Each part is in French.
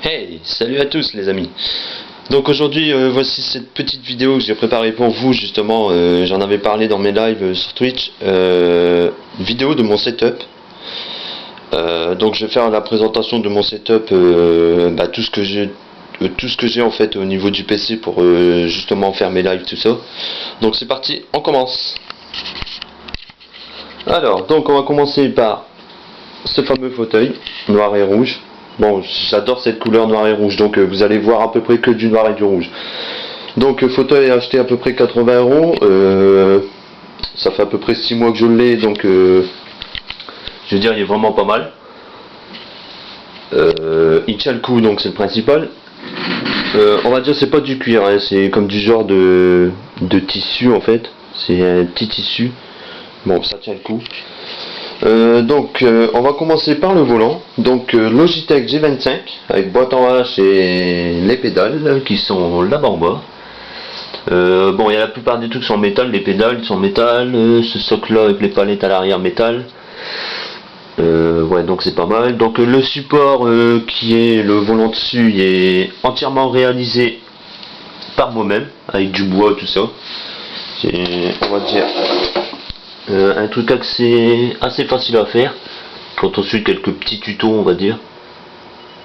Hey, salut à tous les amis. Donc aujourd'hui voici cette petite vidéo que j'ai préparée pour vous justement, j'en avais parlé dans mes lives sur Twitch, vidéo de mon setup. Donc je vais faire la présentation de mon setup, tout ce que j'ai en fait au niveau du PC pour justement faire mes lives, tout ça. Donc c'est parti, on commence. Alors donc on va commencer par ce fameux fauteuil noir et rouge. Bon, j'adore cette couleur noir et rouge, donc vous allez voir à peu près que du noir et du rouge. Donc fauteuil acheté à peu près 80 €. Ça fait à peu près 6 mois que je l'ai, donc je veux dire il est vraiment pas mal. Il tient le coup, donc c'est le principal. On va dire c'est pas du cuir, hein, c'est comme du genre de tissu en fait. C'est un petit tissu. Bon, ça tient le coup. On va commencer par le volant. Donc Logitech G25 avec boîte en H et les pédales qui sont là-bas en bas. Bon, il y a la plupart des trucs sont en métal, les pédales sont en métal, ce socle là avec les palettes à l'arrière métal. Ouais, donc c'est pas mal. Donc le support qui est le volant dessus, il est entièrement réalisé par moi-même avec du bois, tout ça. C'est, on va dire, un truc assez facile à faire quand on suit quelques petits tutos, on va dire.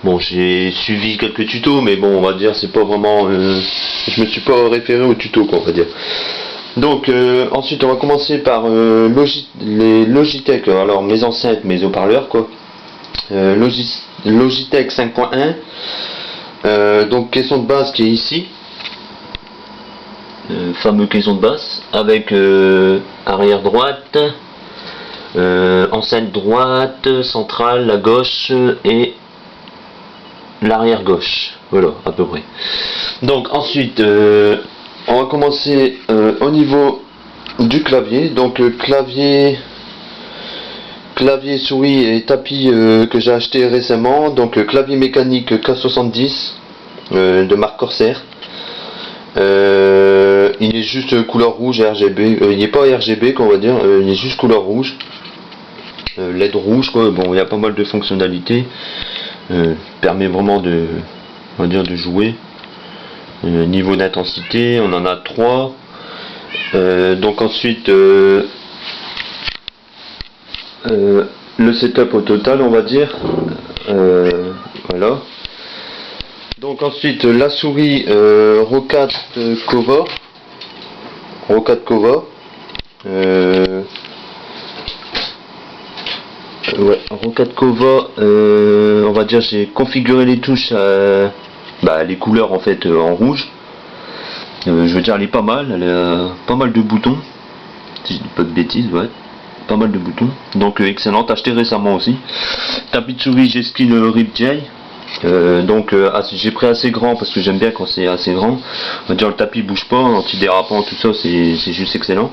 Bon, j'ai suivi quelques tutos, mais bon, on va dire c'est pas vraiment je me suis pas référé aux tutos, quoi, on va dire. Donc ensuite on va commencer par les Logitech, alors mes enceintes, mes haut-parleurs, quoi. Logitech 5.1, donc caisson de base qui est ici, fameux caisson de basse avec arrière droite, enceinte droite, centrale, la gauche et l'arrière gauche, voilà à peu près. Donc ensuite on va commencer au niveau du clavier. Donc clavier, souris et tapis que j'ai acheté récemment. Donc clavier mécanique K70 de marque Corsair. Il est juste couleur rouge RGB, il n'est pas RGB qu'on va dire, il est juste couleur rouge, LED rouge, quoi. Bon, il y a pas mal de fonctionnalités, permet vraiment on va dire de jouer. Niveau d'intensité, on en a 3. Donc ensuite le setup au total, on va dire, voilà. Donc ensuite la souris Roccat Kova. Ouais, Roccat Kova, on va dire j'ai configuré les touches les couleurs en fait en rouge. Je veux dire elle est pas mal, elle a pas mal de boutons, si je dis pas de bêtises, ouais, pas mal de boutons, donc excellente, acheté récemment aussi. Tapis de souris G-Skill Riptide. J'ai pris assez grand parce que j'aime bien quand c'est assez grand. On va dire le tapis bouge pas, antidérapant, tout ça, c'est juste excellent.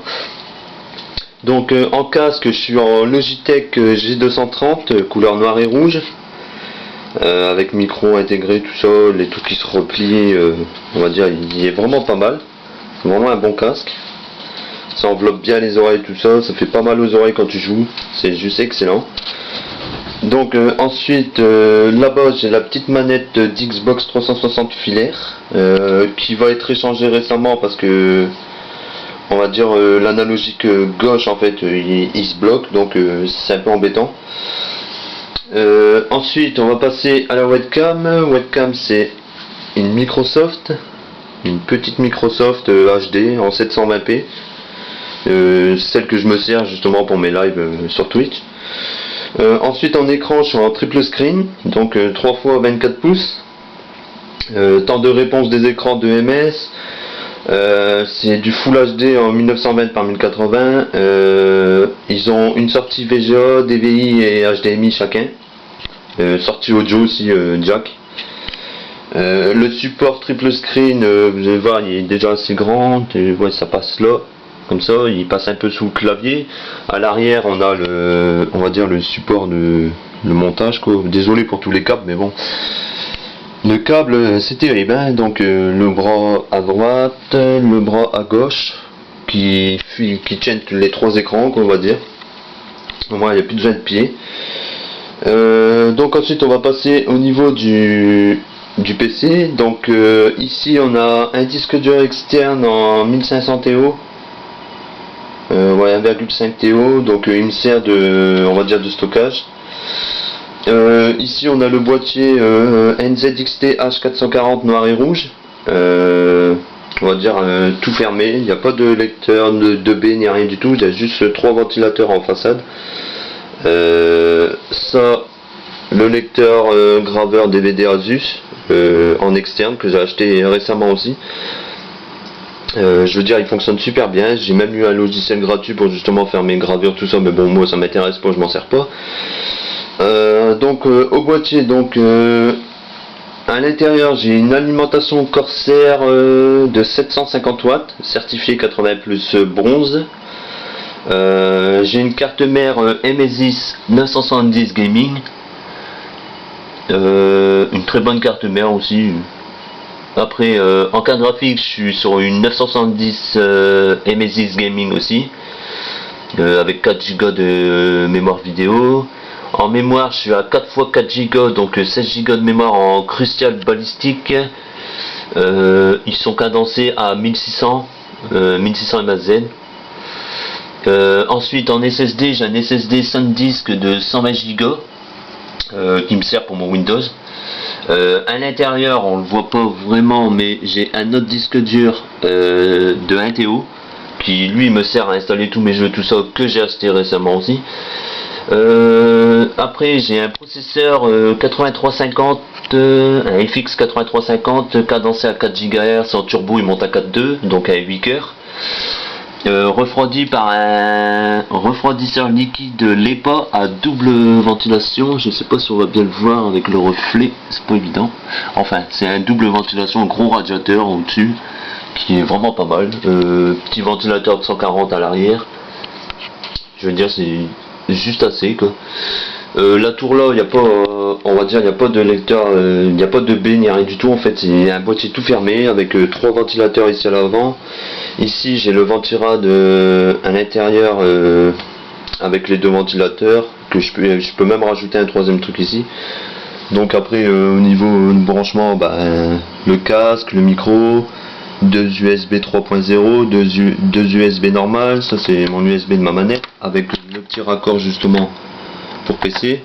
Donc en casque, je suis en Logitech G230 couleur noir et rouge, avec micro intégré, tout ça, les trucs qui se replient, on va dire il est vraiment pas mal, c'est vraiment un bon casque. Ça enveloppe bien les oreilles, tout ça, ça fait pas mal aux oreilles quand tu joues, c'est juste excellent. Donc ensuite là-bas j'ai la petite manette d'Xbox 360 filaire qui va être échangée récemment parce que on va dire l'analogique gauche en fait il se bloque, donc c'est un peu embêtant. Ensuite on va passer à la webcam. C'est une Microsoft, une petite Microsoft HD en 720p, celle que je me sers justement pour mes lives sur Twitch. Ensuite en écran je suis en triple screen, donc 3 x 24 pouces. Temps de réponse des écrans de ms, c'est du Full HD en 1920 par 1080. Ils ont une sortie VGA, DVI et HDMI chacun, sortie audio aussi jack. Le support triple screen, vous allez voir, il est déjà assez grand, ouais, ça passe là. Comme ça, il passe un peu sous le clavier. À l'arrière, on a on va dire le support le montage, quoi. Désolé pour tous les câbles, mais bon. Le câble, c'est terrible, hein. Donc le bras à droite, le bras à gauche, qui tiennent les 3 écrans, qu'on va dire. Au moins, il n'y a plus besoin de pied. Donc ensuite, on va passer au niveau du du PC. Donc ici on a un disque dur externe en 1500 TO, ouais, 1,5 TO, donc il me sert de, on va dire, de stockage. Ici on a le boîtier NZXT H440 noir et rouge, on va dire tout fermé, il n'y a pas de lecteur de B ni rien du tout, il y a juste 3 ventilateurs en façade. Ça, le lecteur graveur DVD Asus en externe que j'ai acheté récemment aussi. Je veux dire, il fonctionne super bien. J'ai même eu un logiciel gratuit pour justement faire mes gravures, tout ça, mais bon, moi ça m'intéresse pas, je m'en sers pas. Donc au boîtier, donc à l'intérieur j'ai une alimentation Corsair de 750 watts, certifié 80 plus bronze. J'ai une carte mère MSI 970 Gaming, une très bonne carte mère aussi. Après en carte graphique je suis sur une 970 MSI Gaming aussi, avec 4 Go de mémoire vidéo. En mémoire je suis à 4x4 Go, donc 16 Go de mémoire en Crucial Ballistic. Ils sont cadencés à 1600 MHz. Ensuite en SSD, j'ai un SSD SanDisk de 120 Go qui me sert pour mon Windows. À l'intérieur on le voit pas vraiment, mais j'ai un autre disque dur de 1 TO qui lui me sert à installer tous mes jeux, tout ça, que j'ai acheté récemment aussi. Après j'ai un processeur 8350, un FX 8350 cadencé à 4 GHz en turbo, il monte à 4.2, donc à 8 cœurs. Refroidi par un refroidisseur liquide LEPA à double ventilation. Je sais pas si on va bien le voir avec le reflet, c'est pas évident. Enfin, c'est un double ventilation, un gros radiateur au-dessus qui est vraiment pas mal. Petit ventilateur de 140 à l'arrière. Je veux dire, c'est juste assez quoi. La tour là, il n'y a pas, on va dire, il n'y a pas de lecteur, il n'y a pas de B ni rien du tout. En fait, c'est un boîtier tout fermé avec 3 ventilateurs ici à l'avant. Ici, j'ai le ventirad à l'intérieur avec les 2 ventilateurs que je peux même rajouter un 3e truc ici. Donc après, au niveau de branchement, le casque, le micro, 2 USB 3.0, 2 USB normal. Ça c'est mon USB de ma manette avec le petit raccord justement pour PC.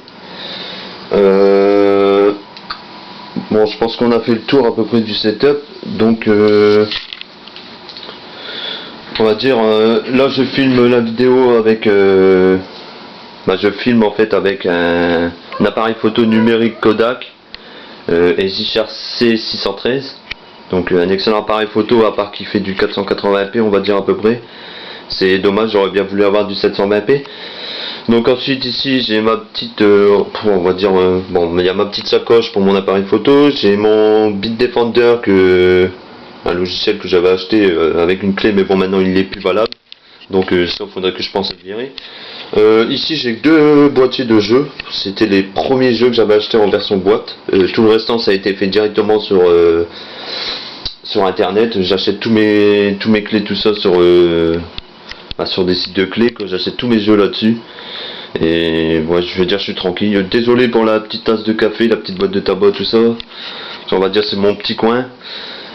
Bon, je pense qu'on a fait le tour à peu près du setup. Donc on va dire là je filme la vidéo avec je filme en fait avec un appareil photo numérique Kodak EasyShare C613, donc un excellent appareil photo, à part qu'il fait du 480p on va dire à peu près. C'est dommage, j'aurais bien voulu avoir du 720p. Donc ensuite ici j'ai ma petite on va dire bon, il y a ma petite sacoche pour mon appareil photo. J'ai mon Bitdefender, un logiciel que j'avais acheté avec une clé, mais bon maintenant il n'est plus valable, donc ça faudrait que je pense à le virer. Ici j'ai 2 boîtiers de jeux, c'était les premiers jeux que j'avais acheté en version boîte. Tout le restant ça a été fait directement sur internet. J'achète tous mes clés, tout ça sur des sites de clés, que j'achète tous mes jeux là-dessus. Et ouais, je veux dire, je suis tranquille. Désolé pour la petite tasse de café, la petite boîte de tabac, tout ça. On va dire c'est mon petit coin.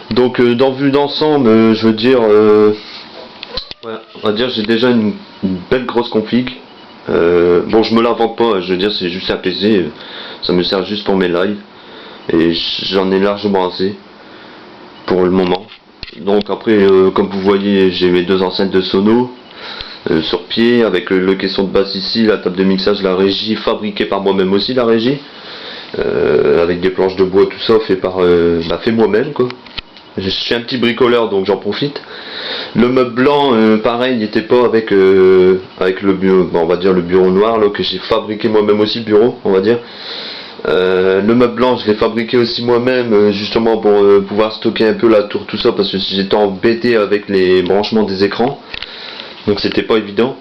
Donc dans vue d'ensemble, je veux dire, ouais, on va dire j'ai déjà une belle grosse config. Bon, je me la vends pas, je veux dire c'est juste un PC, ça me sert juste pour mes lives et j'en ai largement assez pour le moment. Donc après, comme vous voyez, j'ai mes 2 enceintes de sono sur pied avec le caisson de basse ici, la table de mixage, la régie fabriquée par moi-même aussi, la régie avec des planches de bois, tout ça fait moi-même quoi. Je suis un petit bricoleur donc j'en profite. Le meuble blanc, pareil, il n'était pas avec le bureau, bon, on va dire le bureau noir là, que j'ai fabriqué moi-même aussi, le bureau on va dire. Le meuble blanc je l'ai fabriqué aussi moi-même justement pour pouvoir stocker un peu la tour, tout ça, parce que j'étais embêté avec les branchements des écrans, donc c'était pas évident.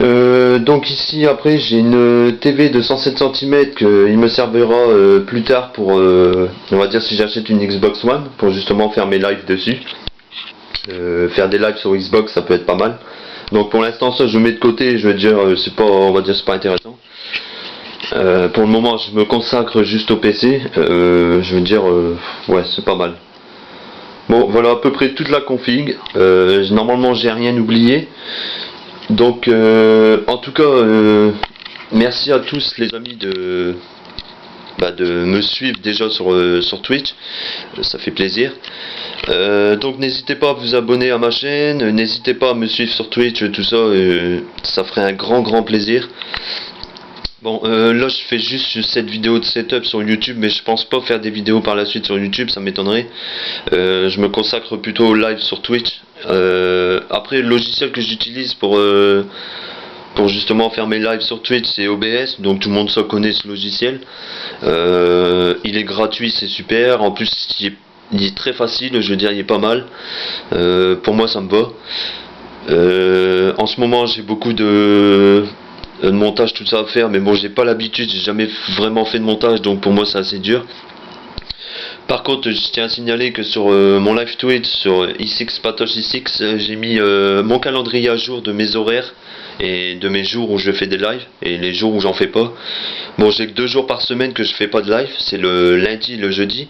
Donc ici après j'ai une TV de 107 cm qu'il me servira plus tard pour on va dire si j'achète une Xbox One, pour justement faire mes lives dessus. Faire des lives sur Xbox ça peut être pas mal. Donc pour l'instant ça je mets de côté, je veux dire c'est pas, on va dire c'est pas intéressant. Pour le moment, je me consacre juste au PC. Je veux dire, ouais, c'est pas mal. Bon, voilà à peu près toute la config. Normalement, j'ai rien oublié. Donc, en tout cas, merci à tous les amis de me suivre déjà sur Twitch. Ça fait plaisir. Donc n'hésitez pas à vous abonner à ma chaîne, n'hésitez pas à me suivre sur Twitch, tout ça, ça ferait un grand plaisir. Bon, là je fais juste cette vidéo de setup sur YouTube, mais je pense pas faire des vidéos par la suite sur YouTube, ça m'étonnerait. Je me consacre plutôt au live sur Twitch. Après, le logiciel que j'utilise pour justement faire mes lives sur Twitch, c'est OBS, donc tout le monde connaît ce logiciel. Il est gratuit, c'est super, en plus il est très facile, je veux dire, il est pas mal. Pour moi ça me va. En ce moment j'ai beaucoup de montage, tout ça à faire, mais bon, j'ai pas l'habitude, j'ai jamais vraiment fait de montage, donc pour moi c'est assez dur. Par contre, je tiens à signaler que sur mon live Twitch, sur i6 Patoche i6, j'ai mis mon calendrier à jour de mes horaires et de mes jours où je fais des lives et les jours où j'en fais pas. Bon, j'ai que 2 jours par semaine que je fais pas de live, c'est le lundi et le jeudi.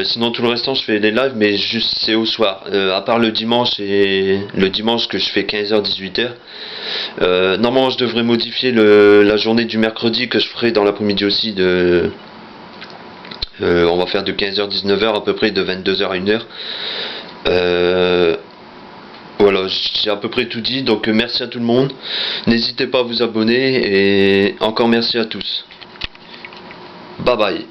Sinon tout le restant je fais des lives, mais juste c'est au soir, à part le dimanche, et le dimanche que je fais 15h-18h. Normalement je devrais modifier la journée du mercredi, que je ferai dans l'après-midi aussi, on va faire de 15h-19h à peu près, de 22h à 1h. Voilà, j'ai à peu près tout dit, donc merci à tout le monde, n'hésitez pas à vous abonner, et encore merci à tous. Bye bye.